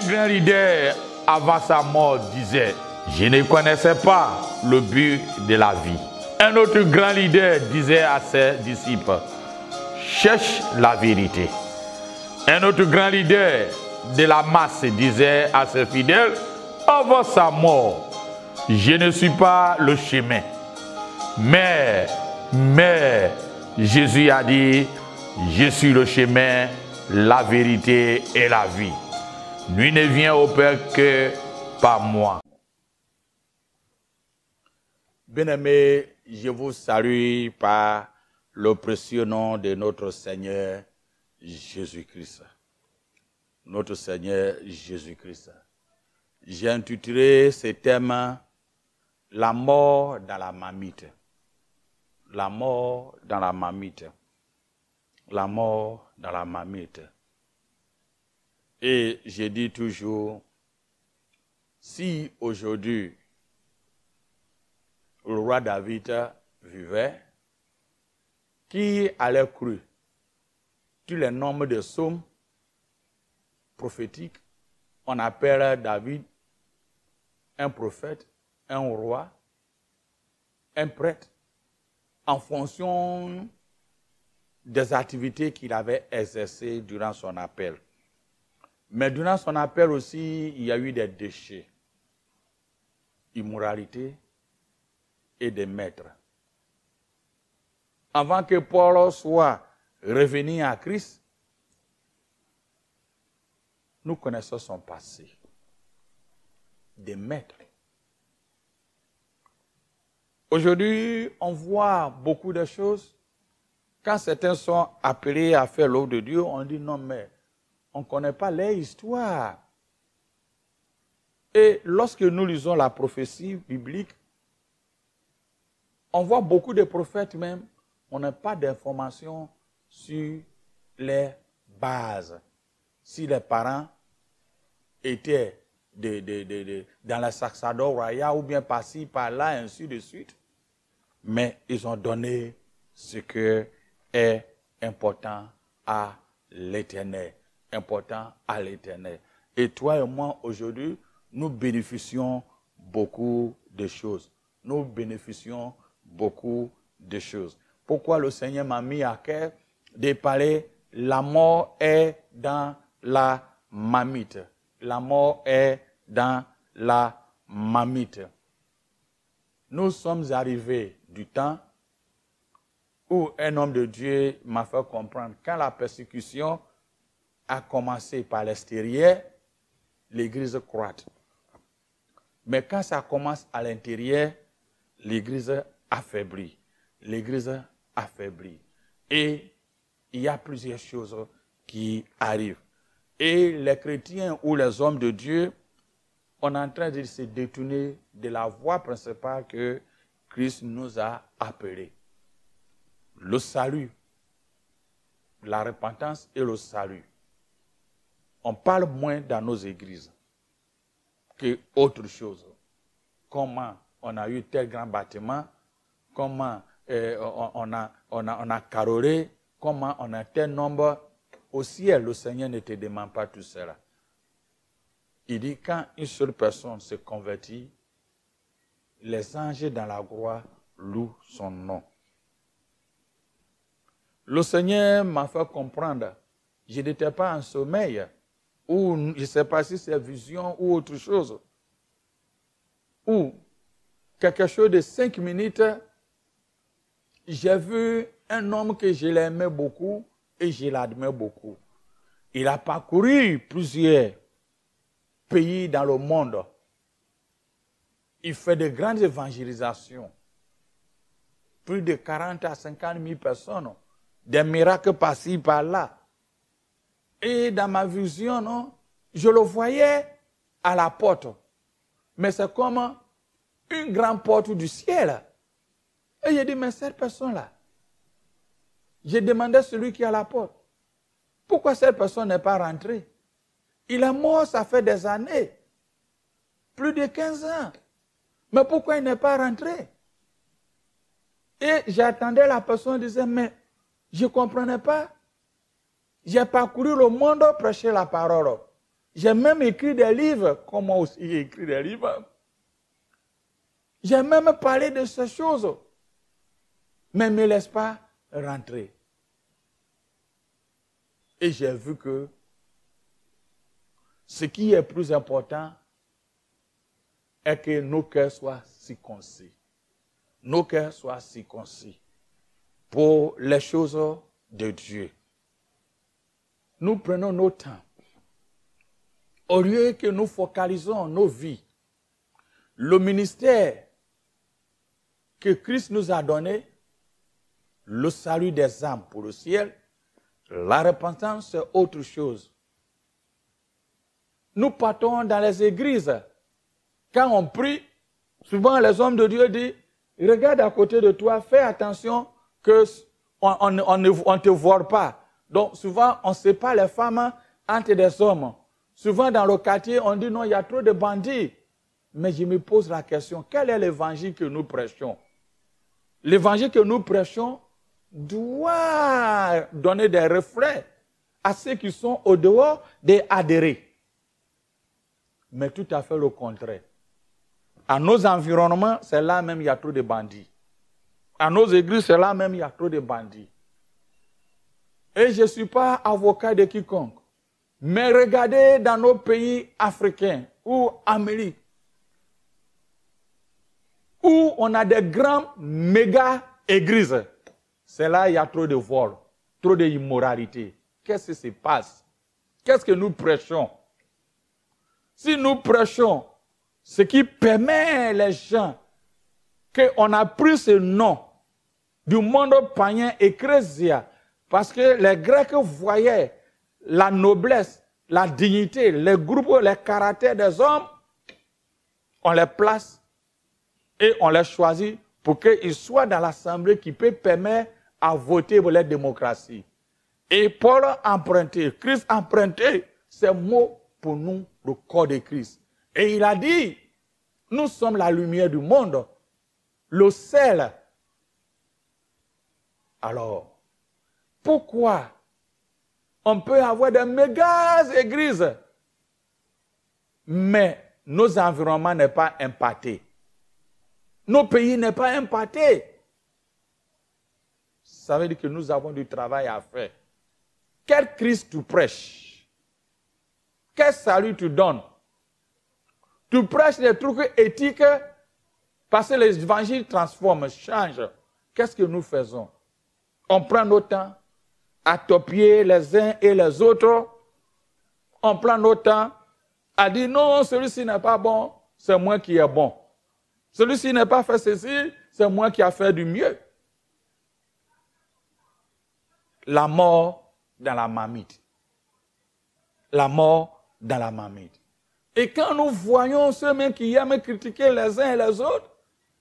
grand leader, avant sa mort, disait, je ne connaissais pas le but de la vie. Un autre grand leader disait à ses disciples, cherche la vérité. Un autre grand leader de la masse disait à ses fidèles, avant sa mort, je ne suis pas le chemin. Mais Jésus a dit, je suis le chemin, la vérité et la vie. Nul ne vient au Père que par moi. Bien-aimés, je vous salue par le précieux nom de notre Seigneur Jésus-Christ. Notre Seigneur Jésus-Christ. J'ai intitulé ce thème « La mort dans la marmite ». La mort dans la marmite. La mort dans la marmite. Et je dis toujours, si aujourd'hui le roi David vivait, qui allait cru tous les nombres de psaumes prophétiques, on appelle David un prophète, un roi, un prêtre, en fonction des activités qu'il avait exercées durant son appel. Mais durant son appel aussi, il y a eu des déchets, immoralité et des maîtres. Avant que Paul soit revenu à Christ, nous connaissons son passé. Des maîtres. Aujourd'hui, on voit beaucoup de choses. Quand certains sont appelés à faire l'œuvre de Dieu, on dit non, mais on ne connaît pas leur histoire. Et lorsque nous lisons la prophétie biblique, on voit beaucoup de prophètes même, on n'a pas d'informations sur les bases. Si les parents étaient dans la sacerdoce royal ou bien par-ci, par-là, ainsi de suite. Mais ils ont donné ce qui est important à l'Éternel. Important à l'Éternel. Et toi et moi, aujourd'hui, nous bénéficions beaucoup de choses. Nous bénéficions beaucoup de choses. Pourquoi le Seigneur m'a mis à cœur de parler, la mort est dans la marmite. La mort est dans la marmite. Nous sommes arrivés du temps où un homme de Dieu m'a fait comprendre, quand la persécution a commencé par l'extérieur, l'Église croît. Mais quand ça commence à l'intérieur, l'Église affaiblit. L'Église affaiblit. Et il y a plusieurs choses qui arrivent. Et les chrétiens ou les hommes de Dieu, on est en train de se détourner de la voie principale que Christ nous a appelée. Le salut, la repentance et le salut. On parle moins dans nos églises que autre chose. Comment on a eu tel grand bâtiment, comment on a carrelé, comment on a tel nombre. Au ciel, le Seigneur ne te demande pas tout cela. Il dit, quand une seule personne se convertit, les anges dans la gloire louent son nom. Le Seigneur m'a fait comprendre, je n'étais pas en sommeil, ou je ne sais pas si c'est vision ou autre chose, ou quelque chose de 5 minutes, j'ai vu un homme que je l'aimais beaucoup et je l'admire beaucoup. Il a parcouru plusieurs pays dans le monde. Il fait de grandes évangélisations. Plus de 40 à 50 000 personnes. Des miracles par-ci, par-là. Et dans ma vision, non, je le voyais à la porte. Mais c'est comme une grande porte du ciel. Et j'ai dit, mais cette personne-là, j'ai demandé à celui qui est à la porte, pourquoi cette personne n'est pas rentrée? Il est mort, ça fait des années. Plus de 15 ans. Mais pourquoi il n'est pas rentré? Et j'attendais la personne disait, mais je ne comprenais pas. J'ai parcouru le monde prêcher la parole. J'ai même écrit des livres, comme moi aussi j'ai écrit des livres. J'ai même parlé de ces choses. Mais ne me laisse pas rentrer. Et j'ai vu que ce qui est plus important est que nos cœurs soient circoncis. Nos cœurs soient circoncis pour les choses de Dieu. Nous prenons nos temps. Au lieu que nous focalisons nos vies, le ministère que Christ nous a donné, le salut des âmes pour le ciel, la repentance, c'est autre chose. Nous partons dans les églises. Quand on prie, souvent les hommes de Dieu disent, regarde à côté de toi, fais attention qu'on ne te voit pas. Donc souvent, on sépare les femmes entre des hommes. Souvent dans le quartier, on dit non, il y a trop de bandits. Mais je me pose la question, quel est l'évangile que nous prêchons? L'évangile que nous prêchons doit donner des reflets à ceux qui sont au dehors des adhérés. Mais tout à fait le contraire. À nos environnements, c'est là même il y a trop de bandits. À nos églises, c'est là même il y a trop de bandits. Et je ne suis pas avocat de quiconque. Mais regardez dans nos pays africains ou Amérique, où on a des grands méga églises. C'est là il y a trop de vols, trop d'immoralité. Qu'est-ce qui se passe? Qu'est-ce que nous prêchons? Si nous prêchons ce qui permet les gens qu'on a pris ce nom du monde païen ecclésia, parce que les Grecs voyaient la noblesse, la dignité, les groupes, les caractères des hommes, on les place et on les choisit pour qu'ils soient dans l'assemblée qui peut permettre à voter pour la démocratie. Et Paul a emprunté, Christ a emprunté ces mots pour nous, le corps de Christ. Et il a dit, nous sommes la lumière du monde, le sel. Alors, pourquoi on peut avoir des méga églises, mais nos environnements n'est pas impactés? Nos pays n'est pas impacté. Ça veut dire que nous avons du travail à faire. Quel Christ tu prêches? Quel salut tu donnes? Tu prêches des trucs éthiques parce que les évangiles transforment, changent. Qu'est-ce que nous faisons? On prend notre temps à topier les uns et les autres. On prend notre temps à dire non, celui-ci n'est pas bon, c'est moi qui est bon. Celui-ci n'a pas fait ceci, c'est moi qui ai fait du mieux. La mort dans la marmite. La mort dans la marmite. Et quand nous voyons ceux qui aiment critiquer les uns et les autres,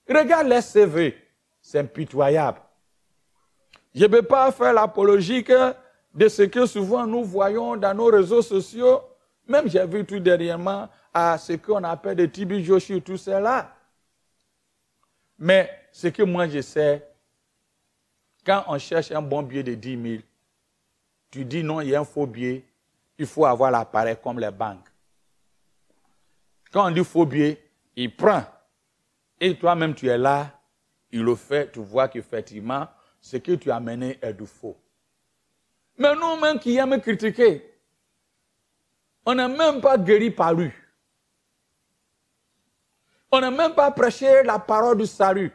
regarde les CV, c'est impitoyable. Je ne peux pas faire l'apologique de ce que souvent nous voyons dans nos réseaux sociaux. Même j'ai vu tout dernièrement à ce qu'on appelle des Tibi Joshi, tout cela. Mais ce que moi je sais, quand on cherche un bon billet de 10 000, tu dis non, il y a un faux billet, il faut avoir l'appareil comme les banques. Quand on dit faux billet, il prend. Et toi-même tu es là, il le fait, tu vois qu'effectivement, ce que tu as amené est du faux. Mais nous-mêmes qui aimons critiquer, on n'est même pas guéri par lui. On n'a même pas prêché la parole du salut.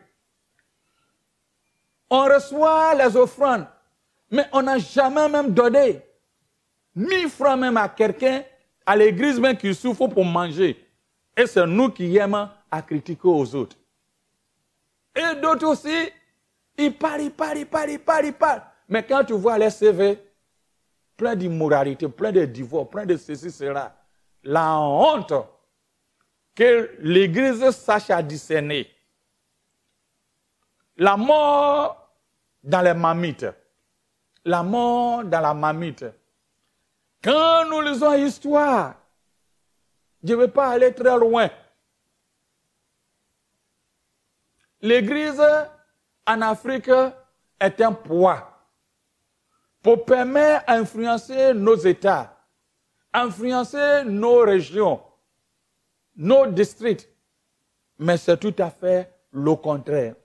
On reçoit les offrandes, mais on n'a jamais même donné 1000 francs même à quelqu'un, à l'église même qui souffre pour manger. Et c'est nous qui aimons à critiquer aux autres. Et d'autres aussi, ils parlent. Mais quand tu vois les CV, plein d'immoralité, plein de divorce, plein de ceci, cela, la honte que l'Église sache à discerner. La mort dans les marmites. La mort dans la marmite. Quand nous lisons l'histoire, je ne vais pas aller très loin. L'Église en Afrique est un poids pour permettre d'influencer nos États, influencer nos régions, nos districts. Mais c'est tout à fait le contraire.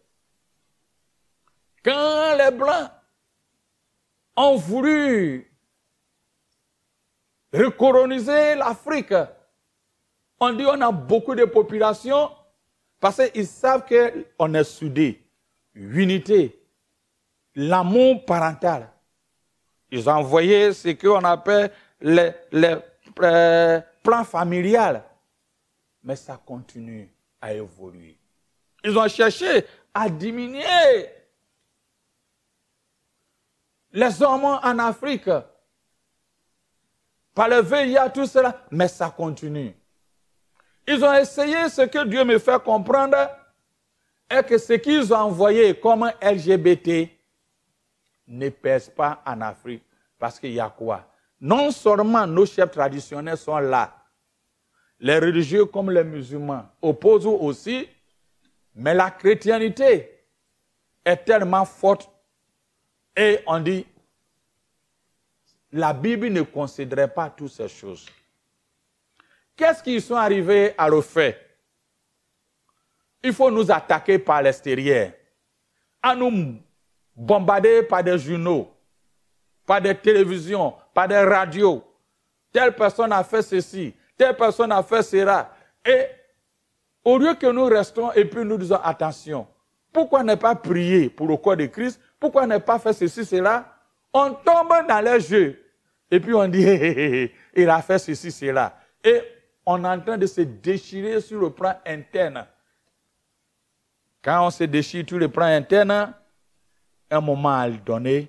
Quand les Blancs ont voulu recoloniser l'Afrique, on dit qu'on a beaucoup de populations parce qu'ils savent qu'on est soudés. Unité, l'amour parental. Ils ont envoyé ce qu'on appelle les plans familiales. Mais ça continue à évoluer. Ils ont cherché à diminuer les hommes en Afrique par le VIH, tout cela, mais ça continue. Ils ont essayé, ce que Dieu me fait comprendre, est que ce qu'ils ont envoyé comme LGBT ne pèse pas en Afrique. Parce qu'il y a quoi? Non seulement nos chefs traditionnels sont là, les religieux comme les musulmans opposent aussi, mais la chrétienté est tellement forte et on dit, la Bible ne considérait pas toutes ces choses. Qu'est-ce qu'ils sont arrivés à le faire? Il faut nous attaquer par l'extérieur, à nous bombarder par des journaux, par des télévisions, par des radios. Telle personne a fait ceci, telle personne a fait cela. Et au lieu que nous restons et puis nous disons attention, pourquoi ne pas prier pour le corps de Christ? Pourquoi ne pas faire ceci, cela? On tombe dans les jeux. Et puis on dit, il a fait ceci, cela. Et on est en train de se déchirer sur le plan interne. Quand on se déchire sur le plan interne, un moment donné,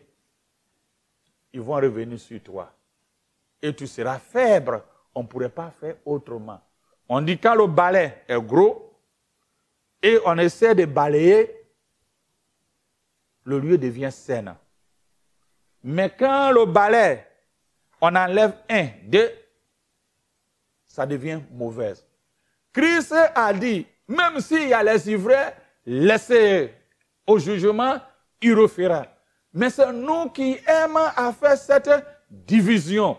ils vont revenir sur toi. Et tu seras faible. On ne pourrait pas faire autrement. On dit quand le balai est gros et on essaie de balayer, le lieu devient sain. Mais quand le balai, on enlève 1, 2, ça devient mauvaise. Christ a dit, même s'il y a les ivraies, laissez au jugement, il refera. Mais c'est nous qui aimons à faire cette division.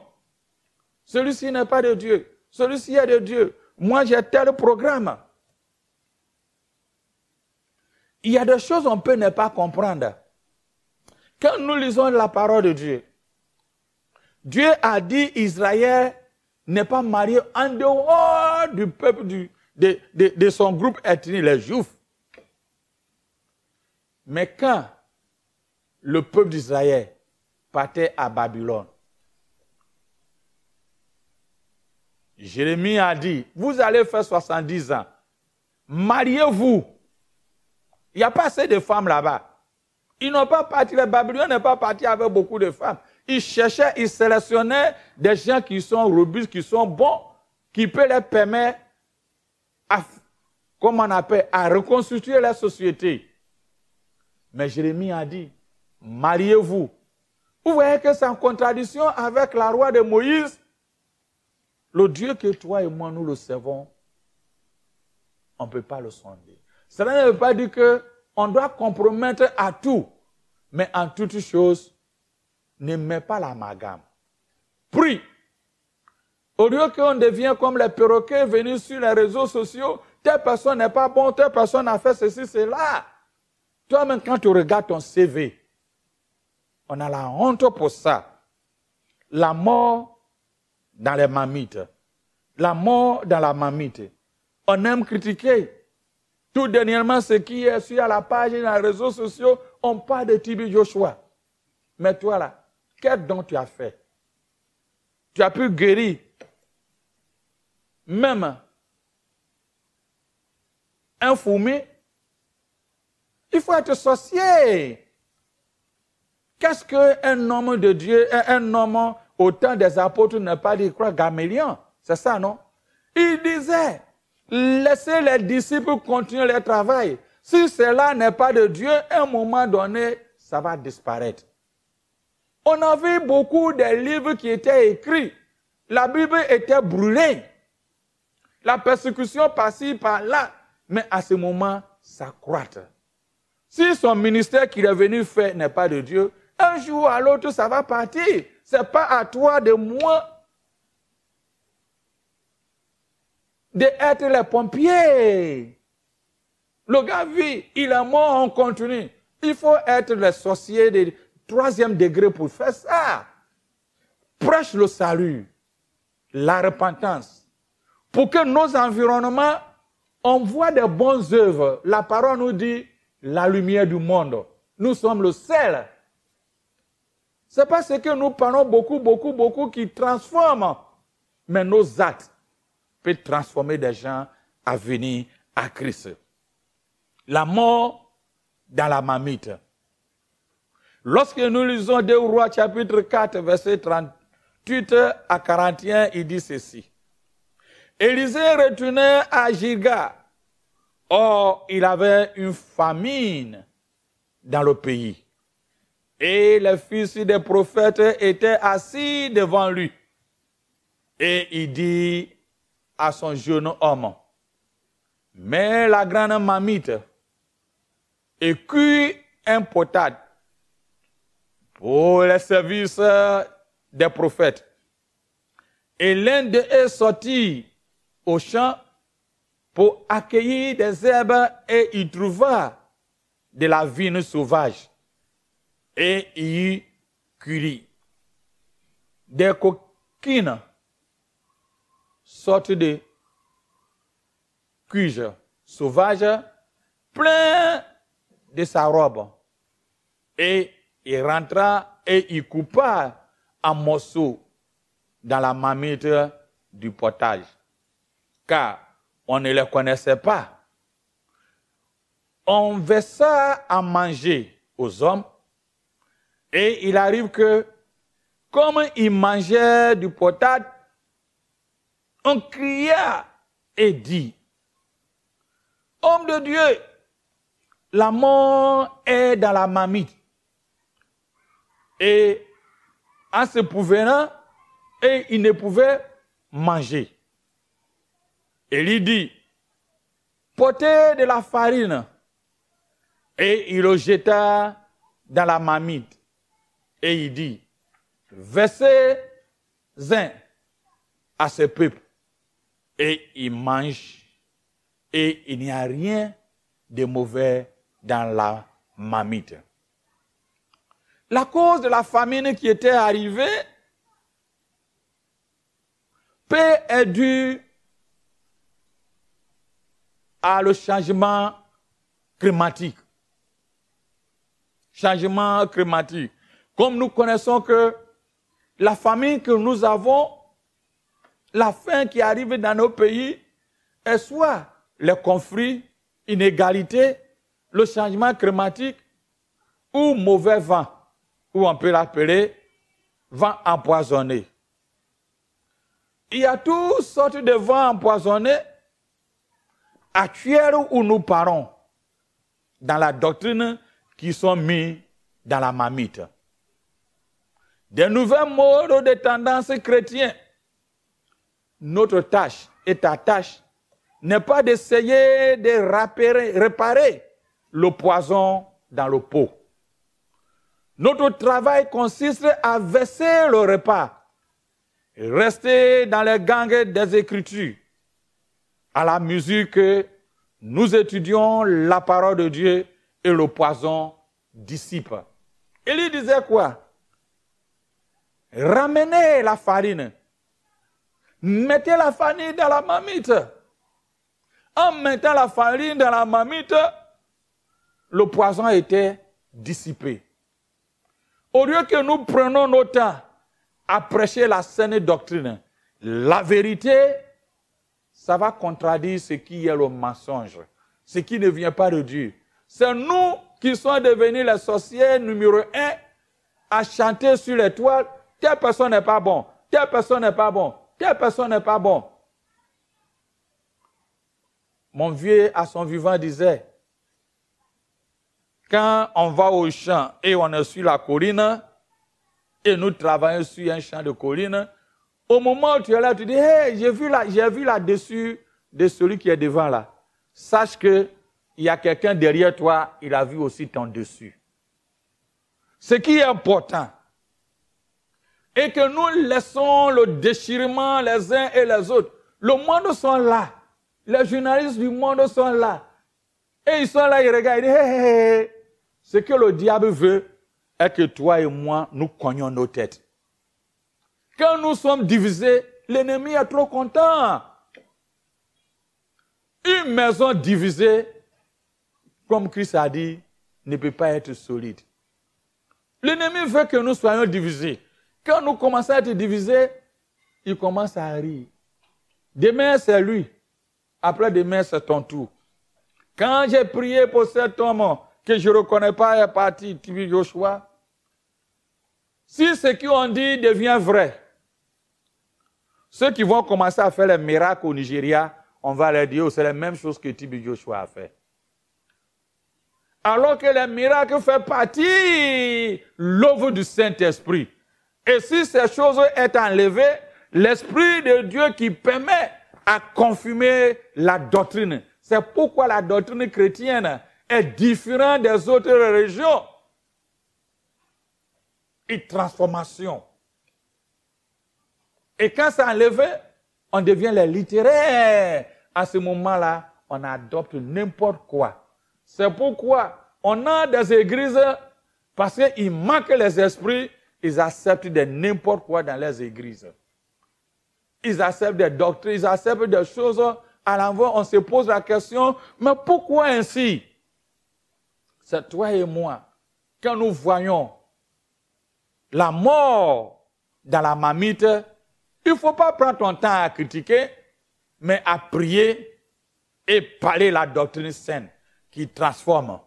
Celui-ci n'est pas de Dieu. Celui-ci est de Dieu. Moi, j'ai tel programme. Il y a des choses qu'on peut ne pas comprendre. Quand nous lisons la parole de Dieu, Dieu a dit Israël n'est pas marié en dehors du peuple de son groupe ethnique, les Juifs. Mais quand le peuple d'Israël partait à Babylone, Jérémie a dit, vous allez faire 70 ans, mariez-vous. Il n'y a pas assez de femmes là-bas. Ils n'ont pas parti, les Babyloniens n'ont pas parti avec beaucoup de femmes. Ils cherchaient, ils sélectionnaient des gens qui sont robustes, qui sont bons, qui peuvent les permettre, comme on appelle, à reconstituer la société. Mais Jérémie a dit, mariez-vous. Vous voyez que c'est en contradiction avec la loi de Moïse. Le Dieu que toi et moi, nous le servons, on ne peut pas le sonder. Cela ne veut pas dire qu'on doit compromettre à tout, mais en toutes choses, ne mets pas l'amalgame. Prie. Au lieu qu'on devienne comme les perroquets venus sur les réseaux sociaux, telle personne n'est pas bonne, telle personne a fait ceci, cela. Toi-même, quand tu regardes ton CV, on a la honte pour ça. La mort dans les marmites. La mort dans la marmite. On aime critiquer. Tout dernièrement, ce qui est sur la page et dans les réseaux sociaux, on parle de Tibi Joshua. Mais toi là, quel don tu as fait? Tu as pu guérir. Même un fourmi. Il faut être sorcier. Qu'est-ce qu'un homme de Dieu, un homme au temps des apôtres n'a pas dit quoi? Gamaliel. C'est ça, non? Il disait, laissez les disciples continuer leur travail. Si cela n'est pas de Dieu, à un moment donné, ça va disparaître. On a vu beaucoup de livres qui étaient écrits. La Bible était brûlée. La persécution par-ci, par-là. Mais à ce moment, ça croît. Si son ministère qu'il est venu faire n'est pas de Dieu, un jour à l'autre, ça va partir. Ce n'est pas à toi de moi d'être les pompiers. Le gars vit, il est mort, on continue. Il faut être le sorcier de 3e degré pour faire ça. Prêche le salut, la repentance, pour que nos environnements, on voit de bonnes œuvres. La parole nous dit, la lumière du monde. Nous sommes le sel. C'est pas ce que nous parlons beaucoup qui transforme. Mais nos actes peuvent transformer des gens à venir à Christ. La mort dans la marmite. Lorsque nous lisons 2 Rois chapitre 4, verset 38 à 41, il dit ceci. Élisée retournait à Gilgal. Or, il avait une famine dans le pays. Et les fils des prophètes étaient assis devant lui. Et il dit à son jeune homme, mets la grande marmite et cuis un potage pour les services des prophètes. Et l'un d'eux est sorti au champ pour accueillir des herbes et il trouva de la vigne sauvage et il cueillit. Des coquines sortent de cuiges sauvages plein de sa robe. Et il rentra et il coupa en morceaux dans la marmite du potage. Car on ne les connaissait pas. On versa à manger aux hommes. Et il arrive que, comme ils mangeaient du potage, on cria et dit, homme de Dieu, la mort est dans la marmite. Et en se prouvant, et il ne pouvait manger. Et il dit, portez de la farine. Et il le jeta dans la marmite. Et il dit, versez-en à ce peuple. Et il mange. Et il n'y a rien de mauvais dans la marmite. La cause de la famine qui était arrivée peut être due à le changement climatique. Changement climatique. Comme nous connaissons que la famine que nous avons, la faim qui arrive dans nos pays, est soit les conflits, inégalités, le changement climatique ou mauvais vent, ou on peut l'appeler vent empoisonné. Il y a toutes sortes de vents empoisonnés actuels où nous parlons dans la doctrine qui sont mis dans la marmite. Des nouvelles modes de tendances chrétiennes. Notre tâche et ta tâche n'est pas d'essayer de réparer le poison dans le pot. Notre travail consiste à verser le repas, rester dans les gangs des Écritures, à la mesure que nous étudions la parole de Dieu et le poison dissipe. Il lui disait quoi? Ramenez la farine. Mettez la farine dans la marmite. En mettant la farine dans la marmite, le poison était dissipé. Au lieu que nous prenions notre temps à prêcher la saine doctrine, la vérité, ça va contredire ce qui est le mensonge, ce qui ne vient pas de Dieu. C'est nous qui sommes devenus les sorciers numéro 1 à chanter sur les toiles. Telle personne n'est pas bon, telle personne n'est pas bon, telle personne n'est pas bon. Mon vieux, à son vivant, disait, quand on va au champ et on est sur la colline, et nous travaillons sur un champ de colline, au moment où tu es là, tu dis, hey, j'ai vu là-dessus de celui qui est devant là. Sache qu'il y a quelqu'un derrière toi, il a vu aussi ton dessus. Ce qui est important, et que nous laissons le déchirement les uns et les autres. Le monde sont là. Les journalistes du monde sont là. Et ils sont là, ils regardent, ils disent, hey. Ce que le diable veut est que toi et moi, nous cognions nos têtes. Quand nous sommes divisés, l'ennemi est trop content. Une maison divisée, comme Christ a dit, ne peut pas être solide. L'ennemi veut que nous soyons divisés. Quand nous commençons à être divisés, il commence à rire. Demain, c'est lui. Après demain, c'est ton tour. Quand j'ai prié pour cet homme que je ne reconnais pas est parti, Tibi Joshua, si ce qu'ils ont dit devient vrai, ceux qui vont commencer à faire les miracles au Nigeria, on va leur dire, c'est la même chose que Tibi Joshua a fait. Alors que les miracles font partie l'œuvre du Saint-Esprit. Et si ces choses sont enlevées, l'Esprit de Dieu qui permet à confirmer la doctrine. C'est pourquoi la doctrine chrétienne est différente des autres religions. Une transformation. Et quand c'est enlevé, on devient les littéraires. À ce moment-là, on adopte n'importe quoi. C'est pourquoi on a des églises, parce qu'il manque les esprits, ils acceptent de n'importe quoi dans les églises. Ils acceptent des doctrines, ils acceptent des choses. À l'envers, on se pose la question, mais pourquoi ainsi? C'est toi et moi. Quand nous voyons la mort dans la marmite, il ne faut pas prendre ton temps à critiquer, mais à prier et parler la doctrine saine qui transforme.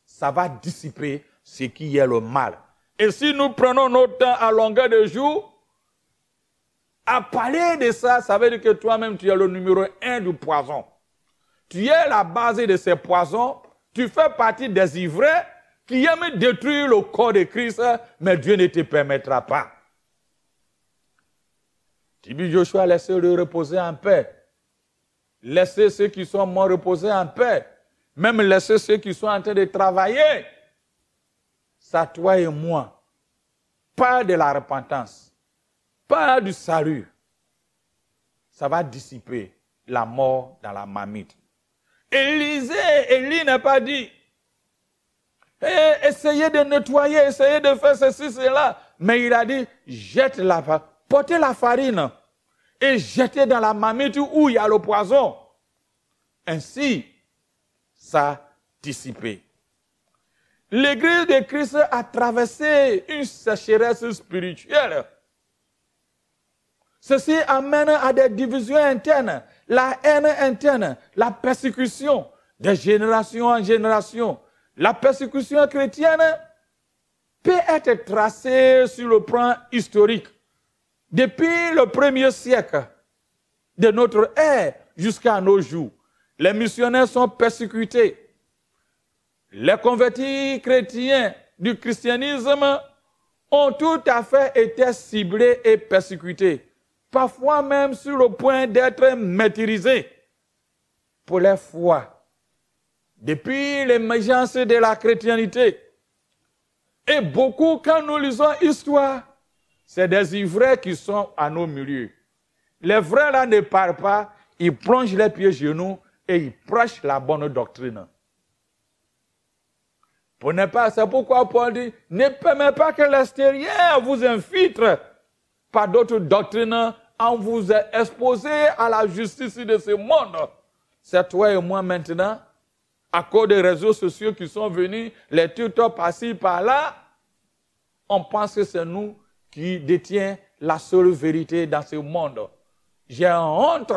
Ça va dissiper ce qui est le mal. Et si nous prenons notre temps à longueur de jour, à parler de ça, ça veut dire que toi-même, tu es le numéro 1 du poison. Tu es la base de ces poisons. Tu fais partie des ivraies qui aiment détruire le corps de Christ, mais Dieu ne te permettra pas. Tibi Joshua, laissez-le reposer en paix. Laissez ceux qui sont morts reposer en paix. Même laissez ceux qui sont en train de travailler. Ça, toi et moi. Pas de la repentance. Pas du salut. Ça va dissiper la mort dans la marmite. Élie n'a pas dit, essayez de nettoyer, essayez de faire ceci, cela. Mais il a dit, portez la farine et jetez dans la marmite où il y a le poison. Ainsi, ça dissipé. L'Église de Christ a traversé une sécheresse spirituelle. Ceci amène à des divisions internes, la haine interne, la persécution de génération en génération. La persécution chrétienne peut être tracée sur le plan historique. Depuis le 1er siècle de notre ère jusqu'à nos jours, les missionnaires sont persécutés. Les convertis chrétiens du christianisme ont tout à fait été ciblés et persécutés. Parfois même sur le point d'être martyrisés pour leur foi. Depuis l'émergence de la chrétienté. Et beaucoup, quand nous lisons l'histoire, c'est des ivraies qui sont à nos milieux. Les vrais là ne parlent pas, ils plongent les pieds genoux et ils prêchent la bonne doctrine. C'est pourquoi Paul dit, ne permettez pas que l'extérieur vous infiltre par d'autres doctrines en vous exposé à la justice de ce monde. C'est toi et moi maintenant, à cause des réseaux sociaux qui sont venus, les tuteurs par-ci, par-là, on pense que c'est nous qui détiennent la seule vérité dans ce monde. J'ai honte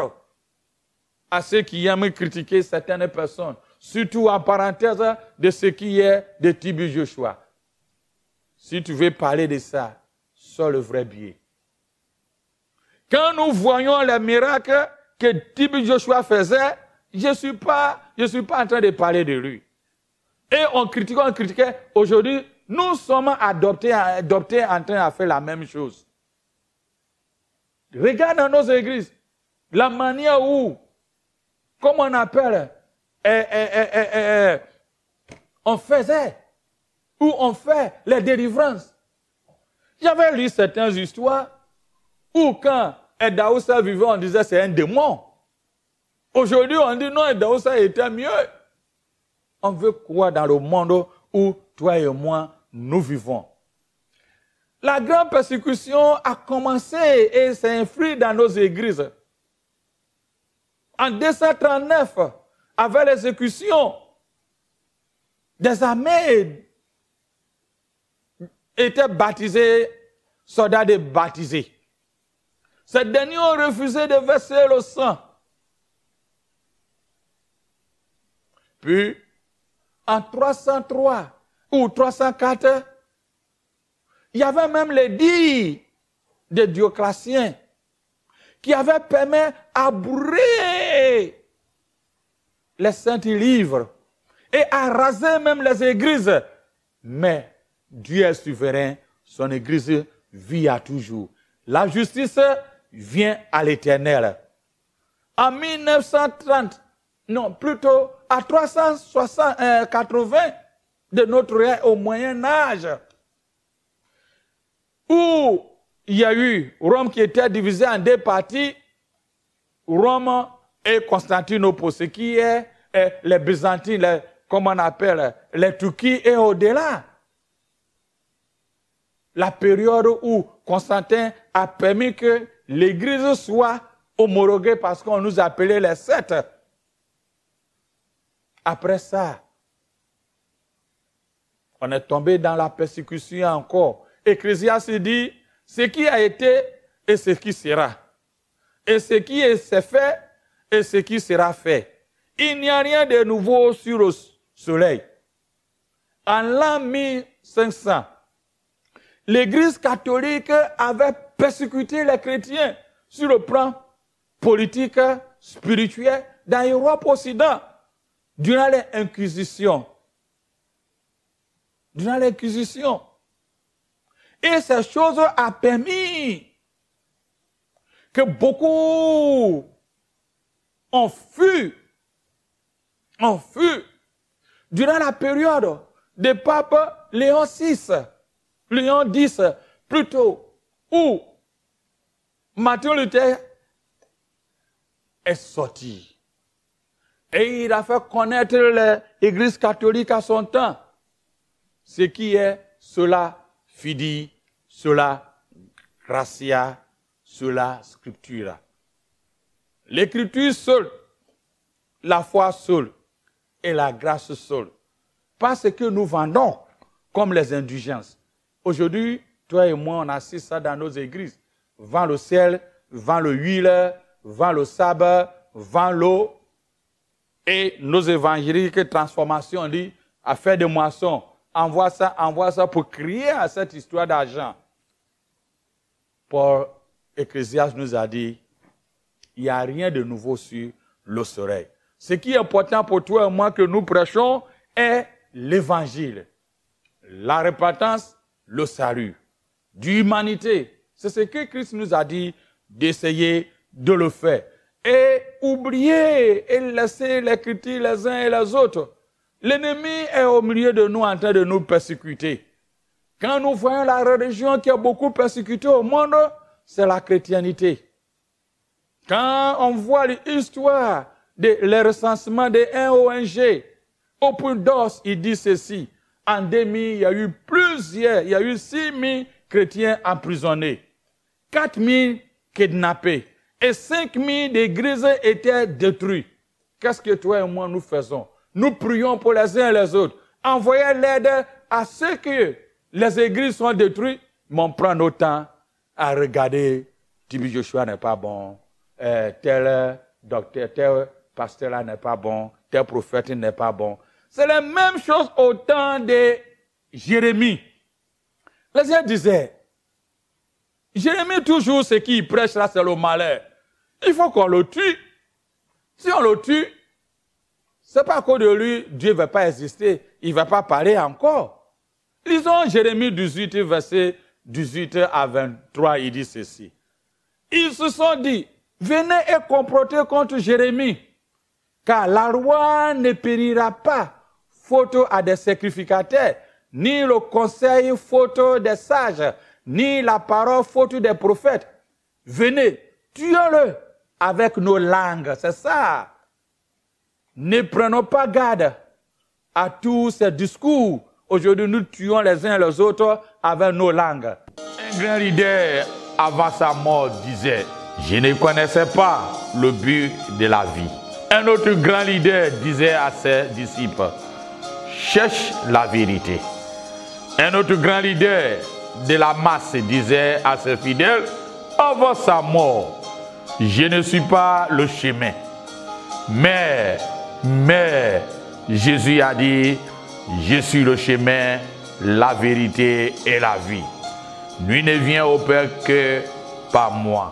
à ceux qui aiment critiquer certaines personnes, surtout en parenthèse de ce qui est de Tibi Joshua. Si tu veux parler de ça, sois le vrai biais. Quand nous voyons les miracles que Tibi Joshua faisait, je ne suis pas en train de parler de lui. Et on critiquait. Aujourd'hui, nous sommes adoptés en train de faire la même chose. Regarde dans nos églises, la manière où, comme on appelle, on faisait, où on fait les délivrances. J'avais lu certaines histoires où quand Daoussa vivait, on disait c'est un démon. Aujourd'hui, on dit non, Daoussa était mieux. On veut croire dans le monde où toi et moi, nous vivons. La grande persécution a commencé et s'est influée dans nos églises. En 239, avec l'exécution, des armées étaient baptisées, soldats baptisés. Ces derniers ont refusé de verser le sang. Puis, en 303 ou 304, il y avait même l'édit de Dioclétien qui avait permis à brûler les saints livres et à raser même les églises. Mais Dieu est souverain, son église vit à toujours. La justice vient à l'Éternel. En 1930, non, plutôt à 380 de notre ère au Moyen Âge, où il y a eu Rome qui était divisée en deux parties, Rome et Constantinople, ce qui est les Byzantines, comme on appelle, les Turquie et au-delà. La période où Constantin a permis que l'Église soit homologuée parce qu'on nous appelait les Sept. Après ça, on est tombé dans la persécution encore. Ecclésiaste dit, ce qui a été et ce qui sera. Et ce qui s'est fait et ce qui sera fait. Il n'y a rien de nouveau sur le soleil. En l'an 1500, l'Église catholique avait persécuté les chrétiens sur le plan politique, spirituel, dans l'Europe occidentale, durant l'Inquisition. Durant l'Inquisition. Et cette chose a permis que beaucoup ont fui durant la période du pape Léon X, plutôt, où Martin Luther est sorti. Et il a fait connaître l'Église catholique à son temps. Ce qui est cela fidi, cela gratia, cela scriptura. L'écriture seule, la foi seule et la grâce seule. Pas ce que nous vendons comme les indulgences. Aujourd'hui, toi et moi, on assiste ça dans nos églises. Vends le ciel, vends l'huile, vends le sabbat, vends l'eau. Et nos évangéliques transformations dit, à faire des moissons, envoie ça pour crier à cette histoire d'argent. Paul Ecclésiaste nous a dit, il n'y a rien de nouveau sur le soleil. Ce qui est important pour toi et moi que nous prêchons est l'évangile. La repentance, le salut. D'humanité. C'est ce que Christ nous a dit d'essayer de le faire. Et oublier et laisser les critiques les uns et les autres. L'ennemi est au milieu de nous en train de nous persécuter. Quand nous voyons la religion qui a beaucoup persécuté au monde, c'est la chrétienté. Quand on voit l'histoire les recensements des ONG, Open Doors, il dit ceci. En 2000, il y a eu 6 000 chrétiens emprisonnés, 4 000 kidnappés et 5 000 églises étaient détruites. Qu'est-ce que toi et moi nous faisons? Nous prions pour les uns et les autres. Envoyez l'aide à ceux que les églises sont détruites, mais on prend notre temps à regarder. Tibi Joshua n'est pas bon, tel docteur, tel pasteur là n'est pas bon, tel prophète n'est pas bon. C'est la même chose au temps de Jérémie. Les gens disaient, Jérémie toujours ce qu'il prêche là c'est le malheur. Il faut qu'on le tue. Si on le tue, c'est pas qu'au de lui, Dieu ne va pas exister, il ne va pas parler encore. Lisons Jérémie 18, verset 18 à 23, il dit ceci. Ils se sont dit, venez et complotez contre Jérémie, car la loi ne périra pas, faute à des sacrificateurs, ni le conseil faute des sages, ni la parole faute des prophètes. Venez, tuez-le avec nos langues, c'est ça. Ne prenons pas garde à tous ces discours. Aujourd'hui, nous tuons les uns les autres avec nos langues. Un grand leader, avant sa mort, disait, « Je ne connaissais pas le but de la vie. » Un autre grand leader disait à ses disciples, « Cherche la vérité. » Un autre grand leader de la masse disait à ses fidèles, « Avant sa mort, je ne suis pas le chemin. » Mais Jésus a dit, je suis le chemin, la vérité et la vie. Nul ne vient au Père que par moi.